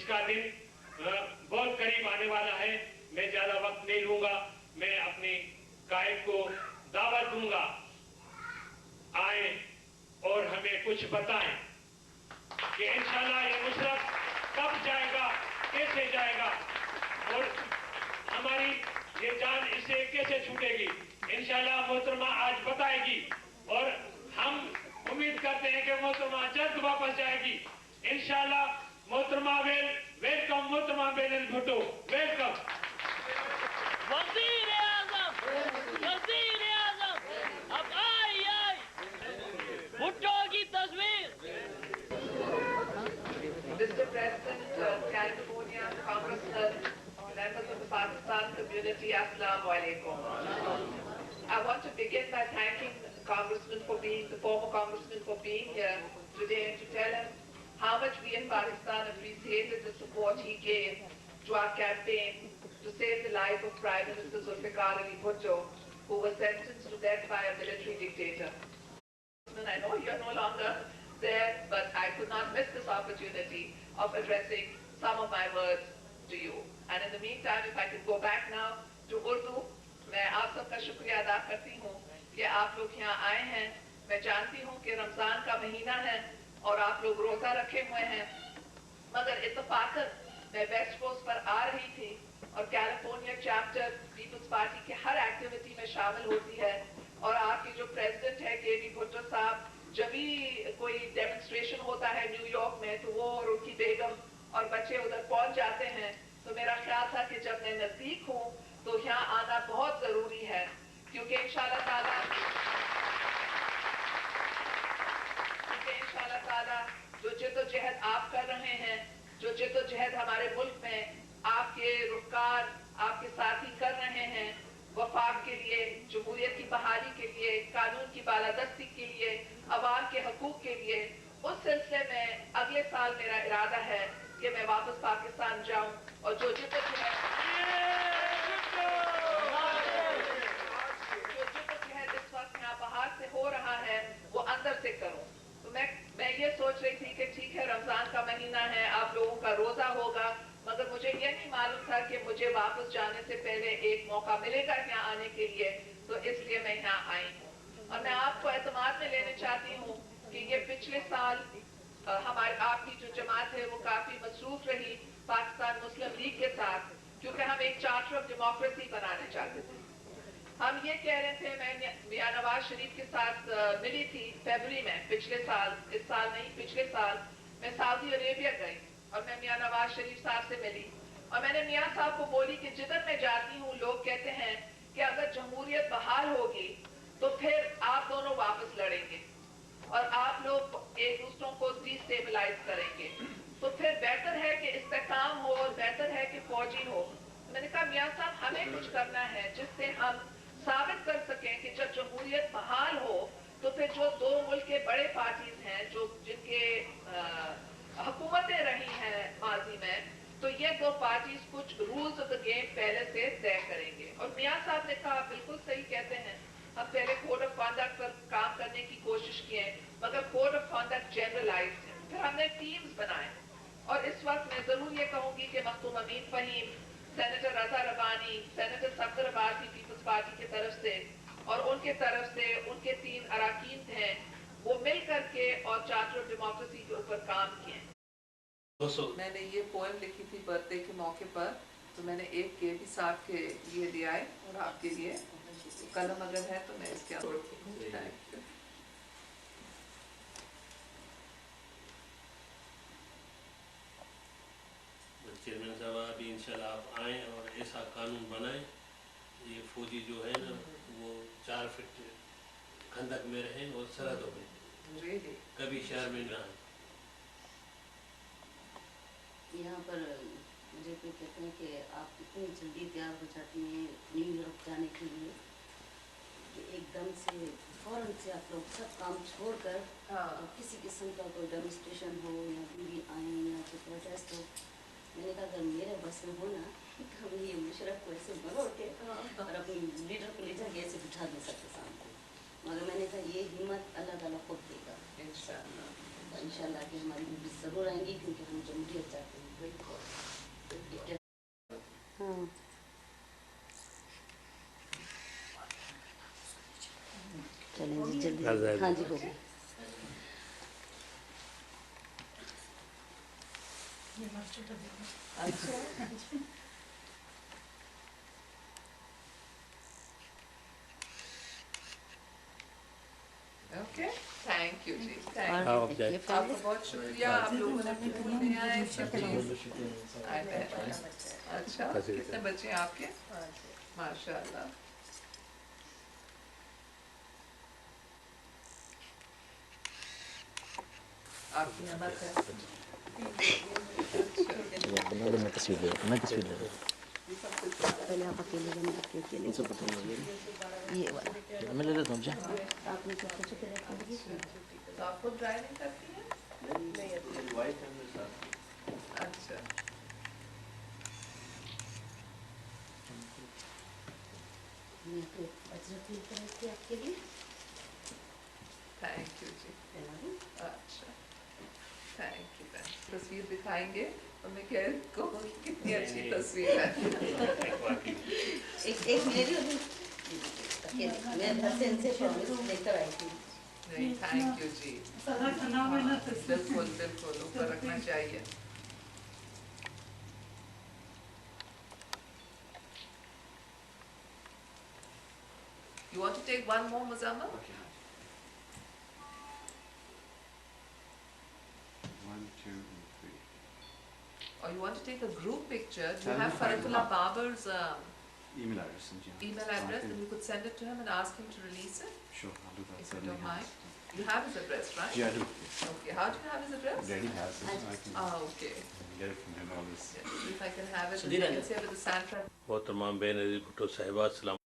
इसका दिन बहुत करीब आने वाला है। मैं ज्यादा वक्त नहीं लूंगा, मैं अपनी कायद को दावत दूंगा, आए और हमें कुछ बताएं कि इंशाल्लाह ये मुशर्रफ कब जाएगा, कैसे जाएगा और हमारी ये जान इससे कैसे छूटेगी। इंशाल्लाह मोहतरमा आज बताएगी और हम उम्मीद करते हैं कि मोहतरमा जल्द वापस जाएगी इंशाल्लाह। मोहतरमा वेलकम, मोहतरमा बेनल भुट्टो वेलकम। वज़ीर आज़म अब आए भुट्टो की तस्वीर। Mr. President, California, Congressman, members of the Pakistan community, Assalamu alaikum. I want to begin by thanking the former Congressman for being here today and to tell him how much we in Pakistan appreciated the support he gave to our campaign to save the life of Prime Minister Zulfikar Ali Bhutto, who was sentenced to death by a military dictator. I know you're no longer there, but I could not miss this opportunity of addressing some of my words to you. And in the meantime, if I could go back now to Urdu, मैं आप सबका शुक्रिया अदा करती हूँ कि आप लोग यहाँ आए हैं। मैं जानती हूँ कि रमज़ान का महीना है और आप लोग रोज़ा रखे हुए हैं, मगर इत्तफाकन मैं वेस्ट कोस्ट पर आ रही थी और कैलिफोर्निया चैप्टर पीपल्स पार्टी के हर एक्टिविटी में शामिल होती है और आपके जो प्रेसिडेंट है केवी भुट्टो साहब, जब भी कोई डेमोन्स्ट्रेशन होता है न्यूयॉर्क में तो वो और उनकी बेगम और बच्चे उधर पहुंच जाते हैं। तो मेरा ख्याल था कि जब मैं नजदीक हूँ तो यहाँ आना बहुत जरूरी है, क्योंकि इंशाल्लाह ताला जो जिद्दोजहद आप कर रहे हैं, जो जिद्दोजहद हमारे मुल्क में आपके रुफ़कार, आपके साथी कर रहे हैं, वफाक के लिए, जमहूरियत की बहाली के लिए, कानून की बालादस्ती के लिए, अवाम के हकूक के लिए, उस सिलसिले में अगले साल मेरा इरादा है कि मैं वापस पाकिस्तान जाऊं और जो जिद्दोजहद इस वक्त यहाँ बाहर से हो रहा है वो अंदर से करूं। तो मैं ये सोच रही थी कि ठीक है रमजान का महीना है, आप लोगों का रोजा होगा, मगर मुझे ये नहीं मालूम था कि मुझे वापस जाने से पहले एक मौका मिलेगा यहाँ आने के लिए, तो इसलिए मैं यहाँ आई हूँ। और मैं आपको एतमाद में लेने चाहती हूँ कि ये पिछले साल हमारी आपकी जो जमात है वो काफी मसरूफ रही पाकिस्तान मुस्लिम लीग के साथ, क्योंकि हम एक चार्टर ऑफ डेमोक्रेसी बनाने चाहते थे। हम ये कह रहे थे, मैं मियां नवाज शरीफ के साथ मिली थी फरवरी में पिछले साल, इस साल नहीं पिछले साल, मैं सऊदी अरेबिया गई और मैं मियां नवाज शरीफ साहब से मिली और मैंने मियां साहब को बोली कि जिधर मैं जाती हूँ लोग कहते हैं कि अगर जमहूरियत बहाल होगी तो फिर आप दोनों वापस लड़ेंगे और आप लोग एक दूसरों को डिस्टेबलाइज करेंगे, तो फिर बेहतर है कि इस्तेकाम हो और बेहतर है कि फौजी हो। मैंने कहा मियां साहब हमें कुछ करना है जिससे हम साबित कर सकें कि जब जमहूरियत बहाल हो तो फिर जो दो मुल्क के बड़े पार्टीज हैं जो जिनके हुकूमतें रही हैं माजी में, तो ये दो पार्टीज कुछ रूल्स ऑफ द गेम पहले से तय करेंगे। और मियां साहब ने कहा बिल्कुल सही कहते हैं, हम पहले कोड ऑफ कॉन्डक्ट पर काम करने की कोशिश किए मगर कोड ऑफ कॉन्डक्ट जनरलाइज्ड है, फिर हमने टीम्स बनाए और इस वक्त मैं जरूर ये कहूंगी कि Makhdoom Amin Fahim, senator Raza Rabbani, senator Safdar Abbasi Peoples Party की तरफ से और उनके तरफ से उनके 3 अराकीन हैं, वो मिल करके और चार्टर ऑफ डेमोक्रेसी के ऊपर काम किए। मैंने ये पोएम लिखी थी बर्थडे के मौके पर, तो मैंने एक केवी साहब के लिए दिया है और आपके लिए कलम अगर है तो मैं इसके चेयरमैन साहब अभी इंशाल्लाह आप आएँ और ऐसा कानून बनाएं, ये फौजी जो है ना वो 4 फीट खंदक में रहें और सरहदों में कभी शहर में ना आए। यहाँ पर मुझे कोई कहते हैं कि आप इतनी जल्दी तैयार हो जाती हैं न्यूयॉर्क जाने के लिए कि एकदम से फौरन से आप लोग सब काम छोड़कर किसी किस्म का कोई डेमोन्स्ट्रेशन हो या भी आए या कोई प्रोटेस्ट हो। मैंने कहा अगर मेरे बस में हो ना तो हम ये मुशर्रफ को ऐसे मरोड़ के और अपनी लीडर को ले जाके ऐसे बिठा दे सकते सामने, मगर मैंने कहा ये हिम्मत अल्लाह ताला खुद देगा इंशाल्लाह कि हमारी भी ज़रूर आएंगी, क्योंकि हम जमहूरियत चाहते हैं। जी जल्दी आज़ादी। हाँ जी हो गई ओके, थैंक यू जी, थैंक और यू। हाँ, देखिए आपका पहले बहुत शुक्रिया, आप लोगों ने अपने घर में आए सब चीज आए हैं। अच्छा, कितने बच्चे हैं आपके? माशाल्लाह। आपकी नमक है। मैं तस्वीर ले रहा पहले आप अकेले बने आपके अकेले ये वाला मैं ले लेता हूँ आपने छोटे छोटे रखे तो आप खुद ड्राइविंग करती हैं? अच्छा, मैं तो अजरक लेकर आई थी आपके लिए थैंक यू जी। अच्छा, थैंक यू। तस्वीर दिखाएंगे और मैं कह को कितनी अच्छी तस्वीर है। एक मेरी और अकेले मैं घर से इनसे प्रॉमिस लेकर आई थी नहीं, थैंक यू जी। हाँ, बिल्कुल बिल्कुल ऊपर रखना चाहिए। You want to take one more, Muzammil? One, two, and three. Or you want to take a group picture? Do you have Faratullah Babar's Email address and yeah. email address? Then you could send it to him and ask him to release it, Sure, I'll do that. if you Certainly don't have mind. it. You have his address, right? Yeah, I do. Yes. Okay, how do you have his address? Daddy has it. I can Ah, okay. get it from him always. Yeah, if I can have it, Sudhir, I can say with the Santa. मोहतरमा बेनज़ीर भुट्टो साहिबा, अस्सलाम